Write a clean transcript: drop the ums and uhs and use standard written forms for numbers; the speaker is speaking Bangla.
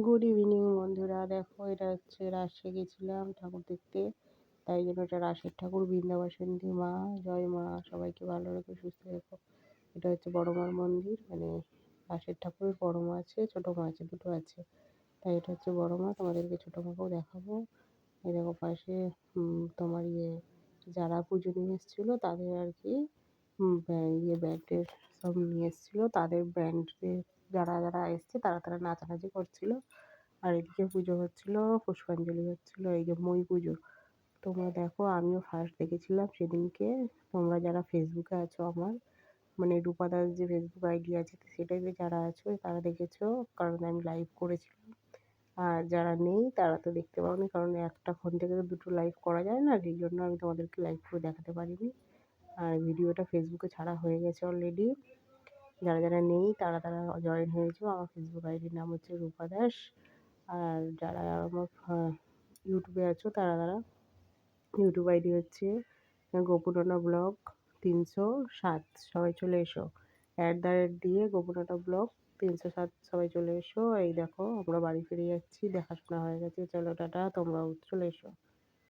গুড ইভিনিং বন্ধুরা, দেখো এটা হচ্ছে রাজশাহী গেছিলাম ঠাকুর দেখতে। তাই জন্য এটা রাজশাহীর ঠাকুর বিন্ধ্যাবাসন্তী মা। জয় মা, সবাইকে ভালো রেখো, সুস্থ রেখো। এটা হচ্ছে বড় মার মন্দির, মানে রাজশাহীর ঠাকুরের বড় মা আছে, ছোট মা আছে, দুটো আছে। তাই এটা হচ্ছে বড় মা, তোমাদেরকে ছোট মাকেও দেখাবো। এই দেখো পাশে তোমার যারা পুজো নিয়ে এসেছিলো তাদের আর কি ব্যান্ডের সব নিয়ে এসেছিলো, তাদের ব্যান্ডের যারা যারা এসছে তারা তারা নাচানাচি করছিল। আর এদিকে পুজো হচ্ছিলো, পুষ্পাঞ্জলি হচ্ছিলো, এই যে মই পুজো। তোমরা দেখো, আমিও ফার্স্ট দেখেছিলাম সেদিনকে। তোমরা যারা ফেসবুকে আছো আমার, মানে রূপা দাস যে ফেসবুক আইডি আছে সেটাতে যারা আছো তারা দেখেছো, কারণ আমি লাইভ করেছিলাম। আর যারা নেই তারা তো দেখতে পাওনি, কারণ একটা ফোন থেকে তো দুটো লাইভ করা যায় না, সেই জন্য আমি তোমাদেরকে লাইভ করে দেখাতে পারিনি। আর ভিডিওটা ফেসবুকে ছাড়া হয়ে গেছে অলরেডি। যারা যারা নেই তারা তারা জয়েন হয়েছে। আমার ফেসবুক আইডির নাম হচ্ছে রূপা দাস। আর যারা আমার ইউটিউবে আছো তারা তারা ইউটিউব আইডি হচ্ছে গোপুরানা ব্লগ ৩০৭। সবাই চলে এসো, @ দিয়ে গোপুরানা ব্লগ ৩০৭, সবাই চলে এসো। এই দেখো আমরা বাড়ি ফিরে যাচ্ছি, দেখাশোনা হয়ে গেছে, চলো টাটা, তোমরাও চলে এসো।